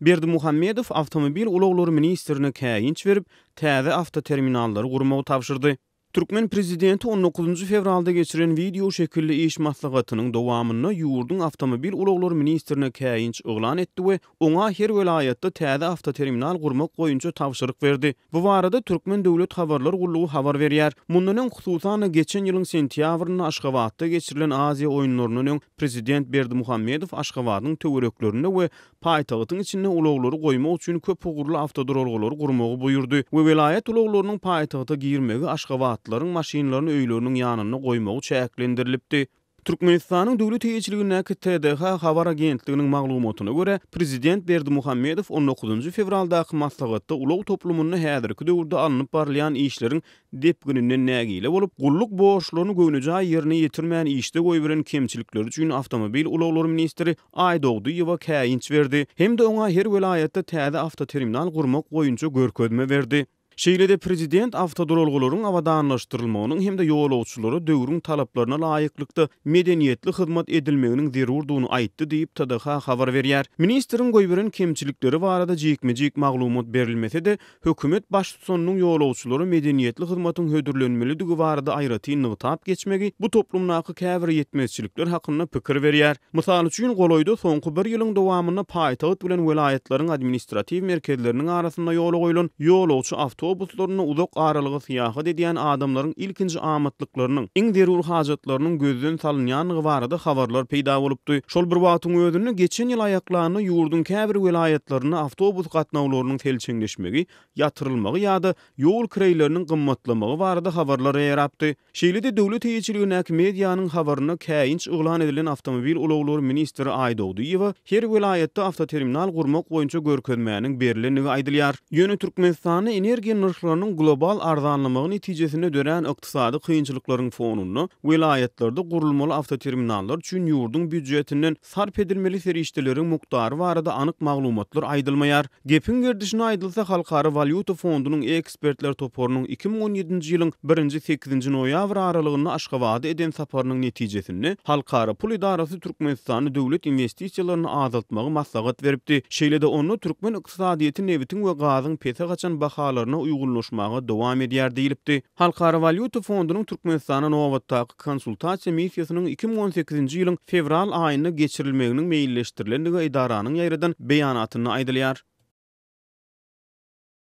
Berdimuhammedow Awtomobil ulaglary ministrine käýinç berip, täze awtoterminallary gurmagy tapşyrdy. Türkmen prezidenti 19 fevralda geçiren video şekilli iş maslahatynyň dowamyny ýurdun awtomobil ulaglary ministrine käýinç oglan etdi we oňa her welayatda täze awtoterminal gurmak goýunça tapşyryk berdi. Bu barada Türkmen Döwlet Habarlar Gullugy habar berýär. Mundan hususan geçen ýylyň sentýabryny Aşgabatda geçirilen Aziýa oýunlarynyň prezident Berdimuhammedow Aşgabatyň töwereklerine we paýtagtyň içinde ulaglary goýmak üçin köp ugurly awtodrolgary gurmagy buyurdy we welayat ulaglarynyň paýtagta girmegi Aşgabat maşinlaryny öýleriniň ýanyna goýmagy çäklendirilipdi. Türkmenistanyň döwlet heýetçiligine TDH habar agentliginiň maglumatyna görä, prezident Berdimuhammedow 19 fevraldaky maslahatda ulag toplumyny häzirki döwürde alınıp barlayan işleriň depgininden nägile bolup, gulluk borçlaryny göwnüjä ýerine ýetirmän işde goýberen kemçilikler üçin Awtomobil ulaglary ministri Aýdogduýewa käýinç berdi. Hem de oňa her welayatda täze awtoterminal gurmak goýunça görkezme berdi. Şeýlede prezident awtodrolgularyň awadanlaşdyrylmagynyň hem de ýolagçylary döwrüň talaplaryna laýyklykda medeniýetli hyzmat edilmeginiň zerurdugyny aýtdy diýip TDH habar berýär. Ministriň goýberen kemçilikleri barada jekme-jek maglumat berilmese de hökümet baş tutanynyň ýolagçylary medeniýetli hyzmatyň hödürlenmeligi barada aýratyn nytap geçmegi bu toplumnaky käbir ýetmezçilikler hakynda pikir berýär. Mysal üçin Goloýda soňky bir ýylyň dowamyny paýtagat bilen welayatlaryň administrativ merkezleriniň arasynda ýola goýulan ýolagçy awtobuslaryny uzak aralygy syýahat edýän adamlaryň ilkinji amatlyklarynyň iň zerur hajatlarynyň gözden salynýanyny barada habarlar peýda bolupdy. Şol bir wagtyň özünde geçen ýyl aýaklanyny ýurdun käbir welayatlaryna awtobus gatnawlarynyň telçeňleşmegi, ýatyrylmagy ýa-da ýol kireýleriniň gymmatlamagy barada habarlar ýaratdy. Şeýlede döwlet heýetçiligine mediýanyň habaryna käýinç oglan edilen Awtomobil ulaglary ministri Aýdogduýewa her welayatda awtoterminal gurmak goýunça görkezmäniň berilenligi aýdylýar. Ýöne Türkmenistany energiýa narhlarynyň global arzanlamagy netijesinde dören ykdysady kynçylyklaryň fonuny welayatlarda gurulmaly awtoterminallar üçin ýurdun büdjetinden sarp edilmeli serişdeleriň mukdary barada anyk maglumatlar aýdylmaýar. Gepin gerdişine aýdylsa Halkara Valyuta Fondunyň ekspertler toporunyň 2017-nji ýylyň 1-8 noýabr aralygynda Aşgabatda eden saparynyň netijesini Halkara Pul Idarasy Türkmenistany döwlet investisiýalaryny azaltmagy maslahat beripdi. Şeýlede onu Türkmen ykdysadyýety newitin we gazyň pese gaçan bahalaryna uýgunlaşmagy dowam edýär diýilipdi. Halkara Valyuta Fondunyň Türkmenistana nowatdaky konsultasiýa missiýasynyň 2018-nji ýylyň fevral aýynda geçirilmeginiň meýilleşdirilendigi idaranyň ýaýradan beýanatyny aýdylýar.